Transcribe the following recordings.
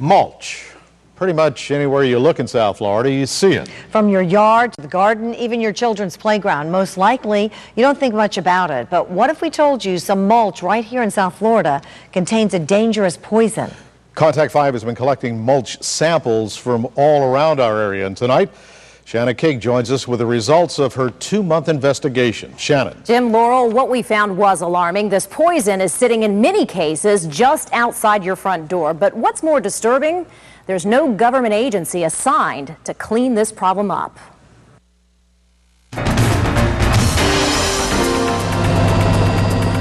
Mulch. Pretty much anywhere you look in South Florida, you see it. From your yard to the garden, even your children's playground. Most likely, you don't think much about it. But what if we told you some mulch right here in South Florida contains a dangerous poison? Contact 5 has been collecting mulch samples from all around our area. And tonight, Shannon King joins us with the results of her 2-month investigation. Shannon. Jim, Laurel, what we found was alarming. This poison is sitting in many cases just outside your front door. But what's more disturbing? There's no government agency assigned to clean this problem up.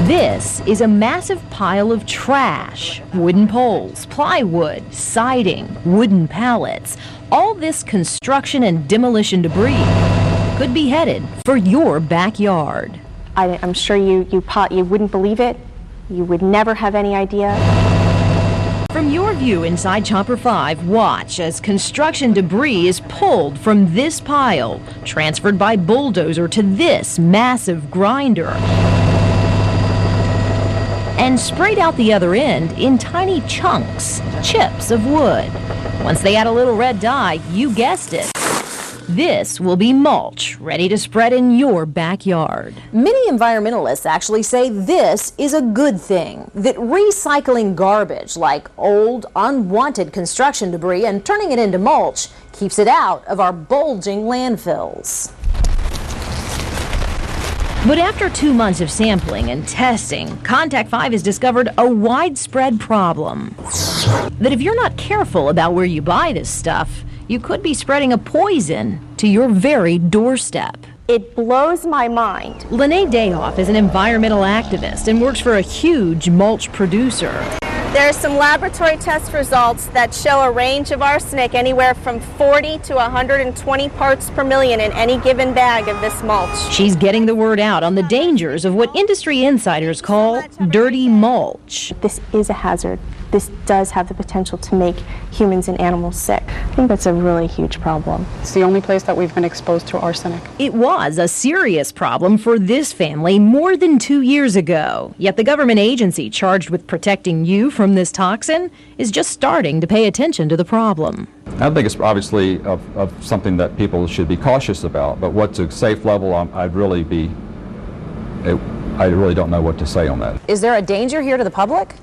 This is a massive pile of trash, wooden poles, plywood, siding, wooden pallets. All this construction and demolition debris could be headed for your backyard. I'm sure you wouldn't believe it. You would never have any idea. From your view inside Chopper 5, watch as construction debris is pulled from this pile, transferred by bulldozer to this massive grinder, and sprayed out the other end in tiny chunks, chips of wood. Once they add a little red dye, you guessed it, this will be mulch, ready to spread in your backyard. Many environmentalists actually say this is a good thing, that recycling garbage like old, unwanted construction debris and turning it into mulch keeps it out of our bulging landfills. But after 2 months of sampling and testing, Contact 5 has discovered a widespread problem. That if you're not careful about where you buy this stuff, you could be spreading a poison to your very doorstep. It blows my mind. Lene Dayoff is an environmental activist and works for a huge mulch producer. There are some laboratory test results that show a range of arsenic anywhere from 40 to 120 parts per million in any given bag of this mulch. She's getting the word out on the dangers of what industry insiders call dirty mulch. This is a hazard. This does have the potential to make humans and animals sick. I think that's a really huge problem. It's the only place that we've been exposed to arsenic. It was a serious problem for this family more than 2 years ago. Yet the government agency charged with protecting you from this toxin is just starting to pay attention to the problem. I think it's obviously of something that people should be cautious about, but what's a safe level, I really don't know what to say on that. Is there a danger here to the public?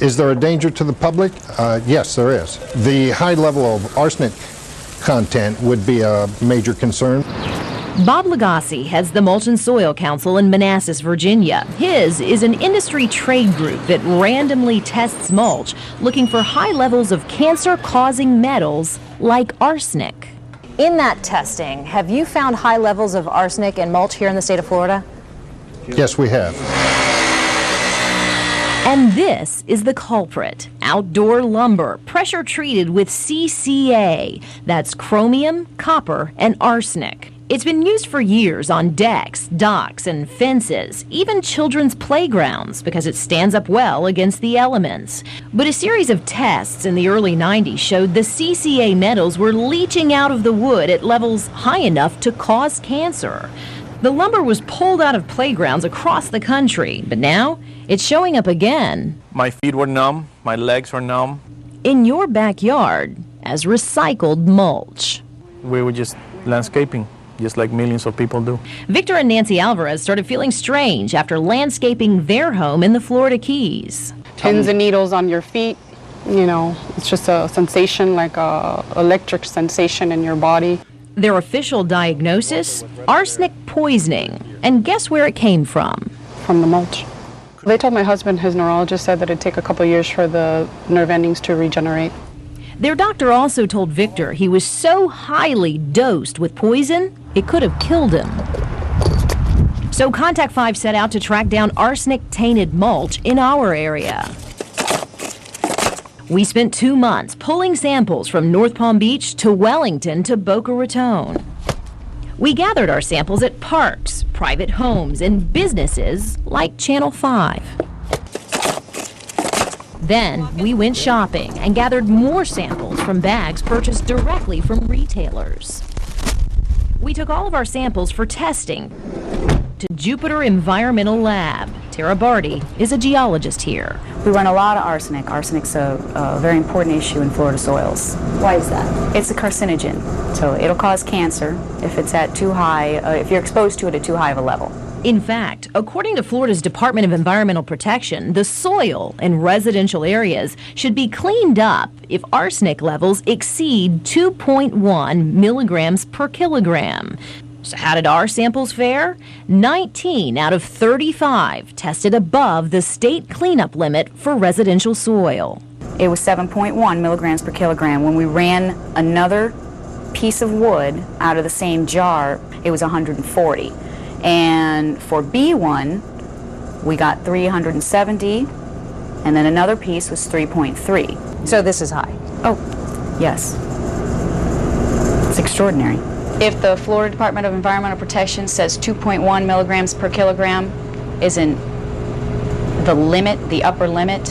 Is there a danger to the public? Yes, there is. The high level of arsenic content would be a major concern. Bob Lagasse heads the Mulch and Soil Council in Manassas, Virginia. His is an industry trade group that randomly tests mulch, looking for high levels of cancer-causing metals like arsenic. In that testing, have you found high levels of arsenic in mulch here in the state of Florida? Yes, we have. And this is the culprit, outdoor lumber, pressure treated with CCA. That's chromium, copper, and arsenic. It's been used for years on decks, docks, and fences, even children's playgrounds, because it stands up well against the elements. But a series of tests in the early 90s showed the CCA metals were leaching out of the wood at levels high enough to cause cancer. The lumber was pulled out of playgrounds across the country, but now it's showing up again. My feet were numb, my legs were numb. In your backyard as recycled mulch. We were just landscaping, just like millions of people do. Victor and Nancy Alvarez started feeling strange after landscaping their home in the Florida Keys. Pins and needles on your feet, it's just a sensation, like a electric sensation in your body. Their official diagnosis, arsenic poisoning. And guess where it came from? From the mulch. They told my husband, his neurologist said that it'd take a couple years for the nerve endings to regenerate. Their doctor also told Victor he was so highly dosed with poison, it could have killed him. So Contact 5 set out to track down arsenic-tainted mulch in our area. We spent 2 months pulling samples from North Palm Beach to Wellington to Boca Raton. We gathered our samples at parks, private homes, and businesses like Channel 5. Then we went shopping and gathered more samples from bags purchased directly from retailers. We took all of our samples for testing to Jupiter Environmental Lab Tara Barty is a geologist here. We run a lot of arsenic. Arsenic's a very important issue in Florida soils. Why is that? It's a carcinogen, so it'll cause cancer if it's at too high, if you're exposed to it at too high of a level. In fact, according to Florida's Department of Environmental Protection, the soil in residential areas should be cleaned up if arsenic levels exceed 2.1 milligrams per kilogram. So how did our samples fare? 19 out of 35 tested above the state cleanup limit for residential soil. It was 7.1 milligrams per kilogram. When we ran another piece of wood out of the same jar, it was 140. And for B1, we got 370, and then another piece was 3.3. So this is high. Oh, yes. It's extraordinary. If the Florida Department of Environmental Protection says 2.1 milligrams per kilogram isn't the limit, the upper limit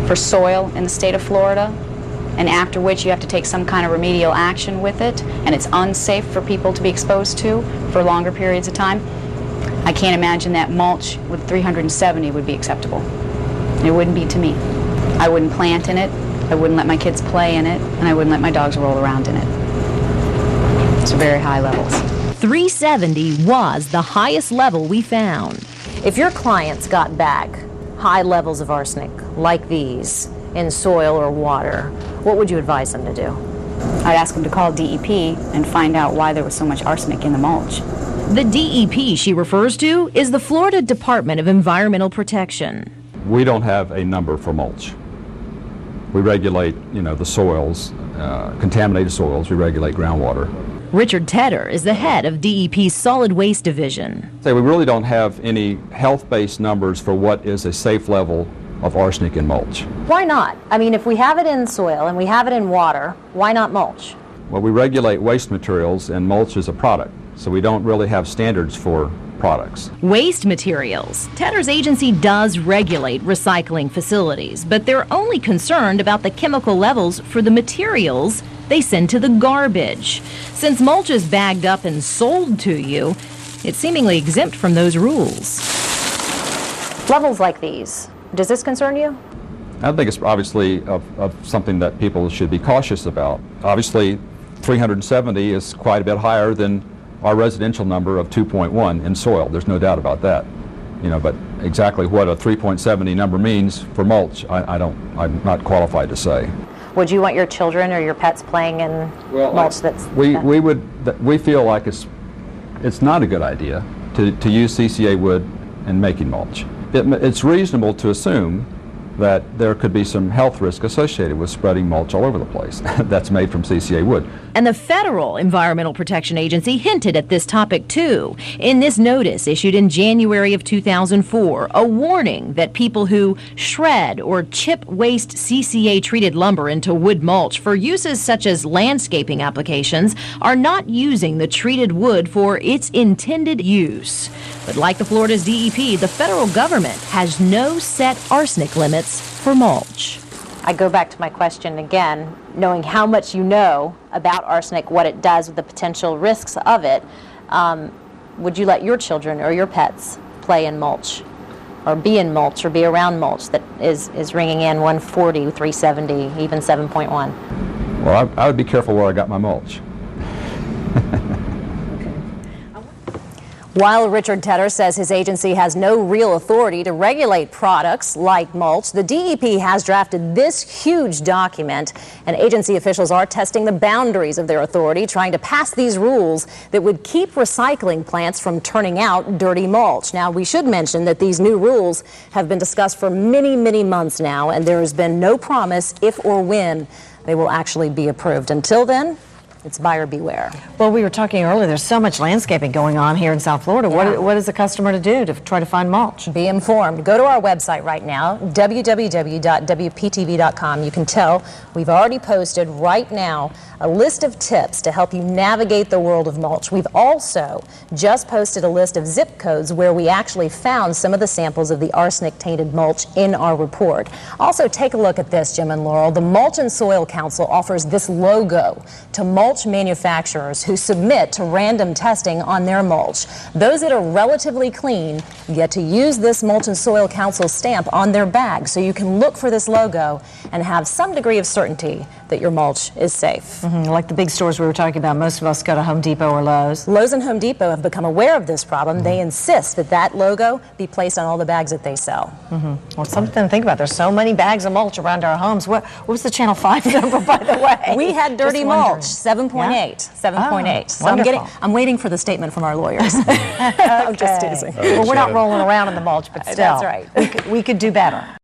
for soil in the state of Florida, and after which you have to take some kind of remedial action with it, and it's unsafe for people to be exposed to for longer periods of time, I can't imagine that mulch with 370 would be acceptable. It wouldn't be to me. I wouldn't plant in it, I wouldn't let my kids play in it, and I wouldn't let my dogs roll around in it. It's very high levels. 370 was the highest level we found. If your clients got back high levels of arsenic like these in soil or water, what would you advise them to do? I'd ask them to call DEP and find out why there was so much arsenic in the mulch. The DEP she refers to is the Florida Department of Environmental Protection. We don't have a number for mulch. We regulate, the soils, contaminated soils. We regulate groundwater. Richard Tedder is the head of DEP's Solid Waste Division. We really don't have any health-based numbers for what is a safe level of arsenic in mulch. Why not? I mean, if we have it in soil and we have it in water, why not mulch? Well, we regulate waste materials, and mulch is a product, so we don't really have standards for products. Waste materials. Tedder's agency does regulate recycling facilities, but they're only concerned about the chemical levels for the materials they send to the garbage. Since mulch is bagged up and sold to you, it's seemingly exempt from those rules. Levels like these, does this concern you? I think it's obviously of something that people should be cautious about. Obviously, 370 is quite a bit higher than our residential number of 2.1 in soil. There's no doubt about that. But exactly what a 3.70 number means for mulch, I'm not qualified to say. Would you want your children or your pets playing in mulch that's... We feel like it's not a good idea to use CCA wood in making mulch. It's reasonable to assume that there could be some health risk associated with spreading mulch all over the place that's made from CCA wood. And the Federal Environmental Protection Agency hinted at this topic too in this notice issued in January of 2004, a warning that people who shred or chip waste CCA-treated lumber into wood mulch for uses such as landscaping applications are not using the treated wood for its intended use. But like the Florida's DEP, the federal government has no set arsenic limits for mulch. I go back to my question again, knowing how much you know about arsenic, what it does with the potential risks of it, would you let your children or your pets play in mulch or be in mulch or be around mulch that is ringing in 140, 370, even 7.1? Well, I would be careful where I got my mulch. While Richard Tedder says his agency has no real authority to regulate products like mulch, the DEP has drafted this huge document, and agency officials are testing the boundaries of their authority, trying to pass these rules that would keep recycling plants from turning out dirty mulch. Now, we should mention that these new rules have been discussed for many, many months now, and there has been no promise if or when they will actually be approved. Until then, it's buyer beware. Well, we were talking earlier, there's so much landscaping going on here in South Florida. Yeah. What is the customer to do to try to find mulch? Be informed. Go to our website right now, www.wptv.com. You can tell we've already posted right now a list of tips to help you navigate the world of mulch. We've also just posted a list of zip codes where we actually found some of the samples of the arsenic-tainted mulch in our report. Also, take a look at this, Jim and Laurel. The Mulch and Soil Council offers this logo to mulch mulch manufacturers who submit to random testing on their mulch. Those that are relatively clean get to use this Mulch and Soil Council stamp on their bag, so you can look for this logo and have some degree of certainty that your mulch is safe. Like the big stores we were talking about, most of us go to Home Depot or Lowe's. Lowe's and Home Depot have become aware of this problem. They insist that that logo be placed on all the bags that they sell. Well, something to think about. There's so many bags of mulch around our homes. What was the Channel 5 number, by the way? We had dirty Just mulch, wondering. 7.8. Yeah? 7.8. So wonderful. I'm waiting for the statement from our lawyers. I'm just teasing. Well, we're not rolling around in the mulch, but still. That's right. We could do better.